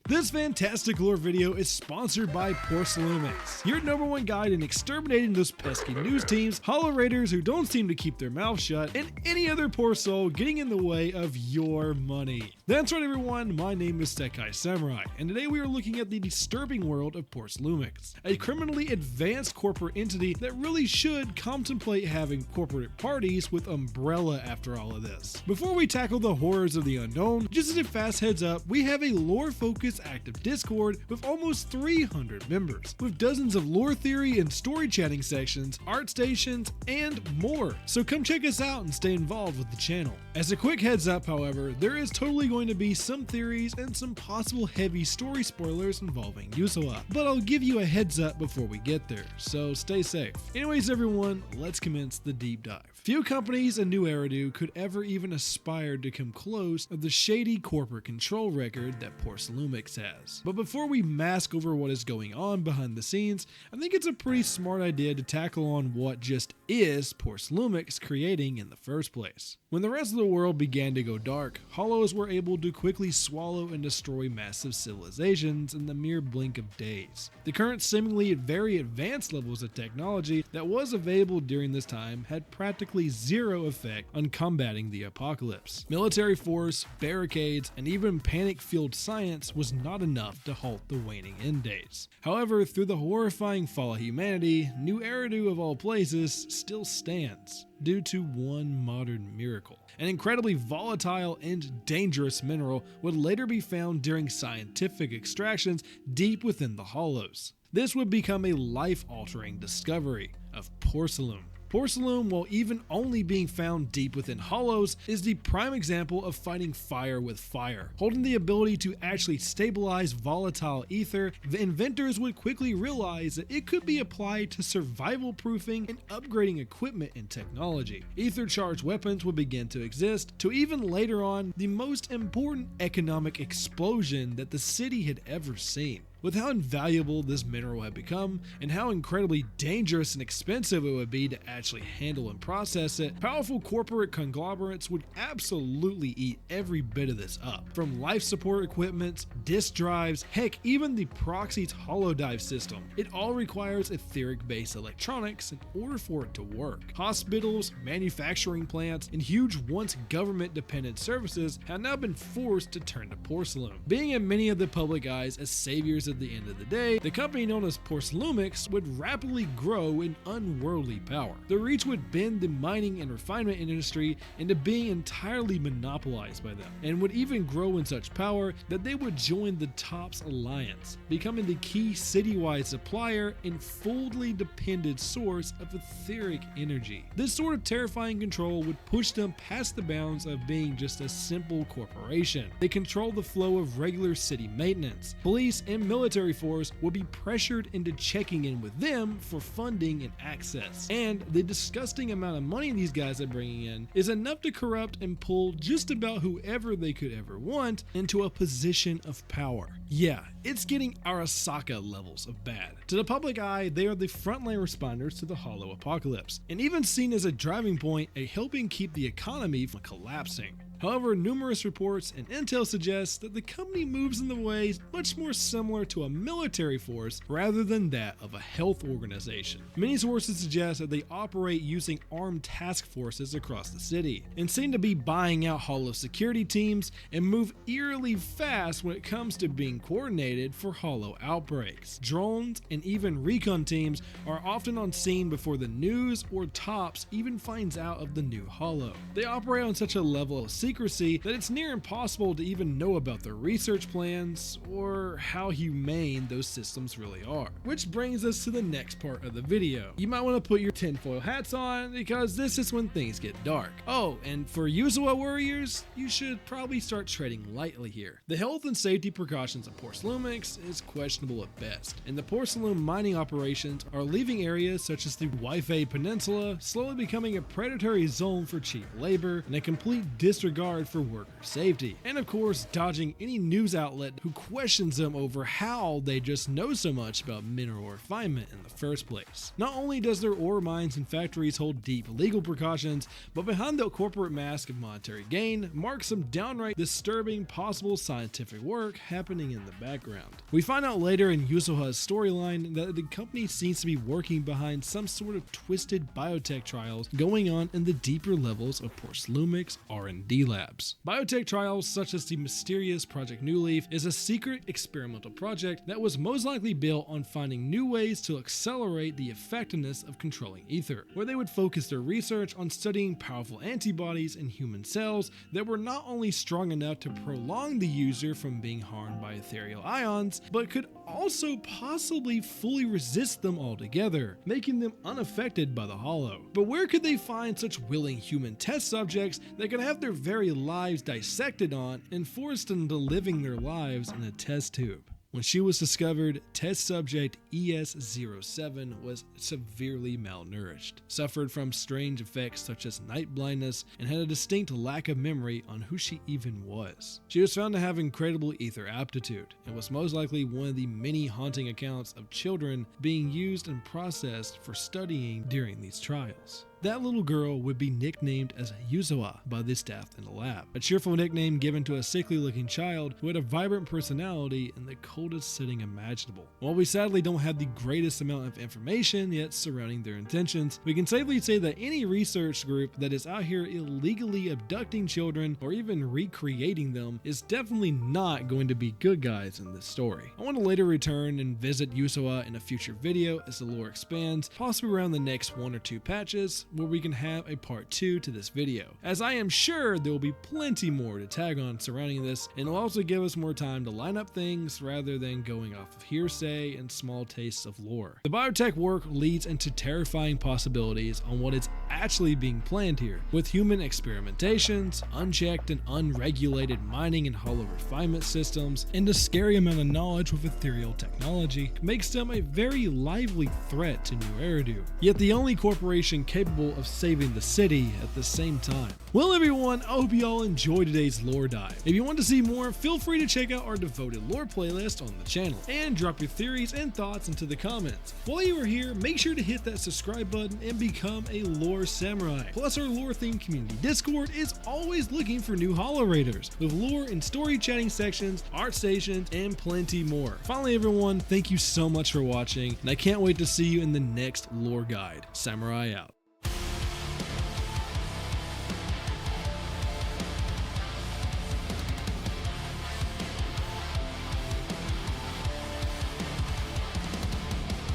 This fantastic lore video is sponsored by Porcelumex, your #1 guide in exterminating those pesky news teams, hollow raiders who don't seem to keep their mouths shut, and any other poor soul getting in the way of your money. That's right everyone, my name is Sekai Samurai, and today we are looking at the disturbing world of Porcelumex, a criminally advanced corporate entity that really should contemplate having corporate parties with Umbrella after all of this. Before we tackle the horrors of the unknown, just as a fast heads up, we have a lore-focused active Discord with almost 300 members, with dozens of lore theory and story chatting sections, art stations, and more. So come check us out and stay involved with the channel. As a quick heads up, however, there is totally going to be some theories and some possible heavy story spoilers involving Yuzuha, but I'll give you a heads up before we get there, so stay safe. Anyways everyone, let's commence the deep dive. Few companies in New Eridu could ever even aspire to come close of the shady corporate control record that Porcelumex has. But before we mask over what is going on behind the scenes, I think it's a pretty smart idea to tackle on what just is Porcelumex creating in the first place. When the rest of the world began to go dark, Hollows were able to quickly swallow and destroy massive civilizations in the mere blink of days. The current seemingly very advanced levels of technology that was available during this time had practically zero effect on combating the apocalypse. Military force, barricades, and even panic-fueled science was not enough to halt the waning end days. However, through the horrifying fall of humanity, New Eridu of all places still stands, due to one modern miracle. An incredibly volatile and dangerous mineral would later be found during scientific extractions deep within the hollows. This would become a life-altering discovery of Porcelume. Porcelume, while even only being found deep within hollows, is the prime example of fighting fire with fire. Holding the ability to actually stabilize volatile ether, the inventors would quickly realize that it could be applied to survival proofing and upgrading equipment and technology. Ether charged weapons would begin to exist, to even later on, the most important economic explosion that the city had ever seen. With how invaluable this mineral had become, and how incredibly dangerous and expensive it would be to actually handle and process it, powerful corporate conglomerates would absolutely eat every bit of this up. From life support equipment, disk drives, heck, even the Proxy's holodive system. It all requires etheric-based electronics in order for it to work. Hospitals, manufacturing plants, and huge once government-dependent services have now been forced to turn to Porcelume. Being in many of the public eyes as saviors at the end of the day, the company known as Porcelumex would rapidly grow in unworldly power. The reach would bend the mining and refinement industry into being entirely monopolized by them, and would even grow in such power that they would join the TOPS alliance, becoming the key citywide supplier and fully dependent source of etheric energy. This sort of terrifying control would push them past the bounds of being just a simple corporation. They control the flow of regular city maintenance. Police and military force would be pressured into checking in with them for funding and access. And the disgusting amount of money these guys are bringing in is enough to corrupt and pull just about whoever they could ever want into a position of power. Yeah, it's getting Arasaka levels of bad. To the public eye, they are the frontline responders to the Hollow Apocalypse, and even seen as a driving point at helping keep the economy from collapsing. However, numerous reports and intel suggest that the company moves in the ways much more similar to a military force rather than that of a health organization. Many sources suggest that they operate using armed task forces across the city, and seem to be buying out Hollow security teams and move eerily fast when it comes to being coordinated for Hollow outbreaks. Drones and even recon teams are often on scene before the news or TOPS even finds out of the new Hollow. They operate on such a level of secrecy that it's near impossible to even know about their research plans or how humane those systems really are. Which brings us to the next part of the video. You might want to put your tinfoil hats on because this is when things get dark. Oh, and for Yuzuha warriors, you should probably start treading lightly here. The health and safety precautions of Porcelumex is questionable at best, and the Porcelume mining operations are leaving areas such as the Waifei Peninsula, slowly becoming a predatory zone for cheap labor and a complete disregard regard for worker safety, and of course dodging any news outlet who questions them over how they just know so much about mineral refinement in the first place. Not only does their ore mines and factories hold deep legal precautions, but behind the corporate mask of monetary gain marks some downright disturbing possible scientific work happening in the background. We find out later in Yuzuha's storyline that the company seems to be working behind some sort of twisted biotech trials going on in the deeper levels of Porcelumex R&D labs. Biotech trials such as the mysterious Project New Leaf is a secret experimental project that was most likely built on finding new ways to accelerate the effectiveness of controlling ether, where they would focus their research on studying powerful antibodies in human cells that were not only strong enough to prolong the user from being harmed by ethereal ions, but could also possibly fully resist them altogether, making them unaffected by the hollow. But where could they find such willing human test subjects that could have their very lives dissected on and forced into living their lives in a test tube? When she was discovered, test subject ES-07 was severely malnourished, suffered from strange effects such as night blindness, and had a distinct lack of memory on who she even was. She was found to have incredible ether aptitude, and was most likely one of the many haunting accounts of children being used and processed for studying during these trials. That little girl would be nicknamed as Yuzuha by the staff in the lab, a cheerful nickname given to a sickly looking child who had a vibrant personality in the coldest setting imaginable. While we sadly don't have the greatest amount of information yet surrounding their intentions, we can safely say that any research group that is out here illegally abducting children or even recreating them is definitely not going to be good guys in this story. I want to later return and visit Yuzuha in a future video as the lore expands, possibly around the next 1 or 2 patches, where we can have a part 2 to this video, as I am sure there will be plenty more to tag on surrounding this, and it'll also give us more time to line up things rather than going off of hearsay and small tastes of lore. The biotech work leads into terrifying possibilities on what is actually being planned here, with human experimentations, unchecked and unregulated mining and hollow refinement systems, and a scary amount of knowledge with ethereal technology makes them a very lively threat to New Eridu, yet the only corporation capable of saving the city at the same time. Well everyone, I hope you all enjoyed today's lore dive. If you want to see more, feel free to check out our devoted lore playlist on the channel, and drop your theories and thoughts into the comments. While you are here, make sure to hit that subscribe button and become a lore samurai. Plus our lore themed community Discord is always looking for new hollow raiders, with lore and story chatting sections, art stations, and plenty more. Finally everyone, thank you so much for watching, and I can't wait to see you in the next lore guide. Samurai out.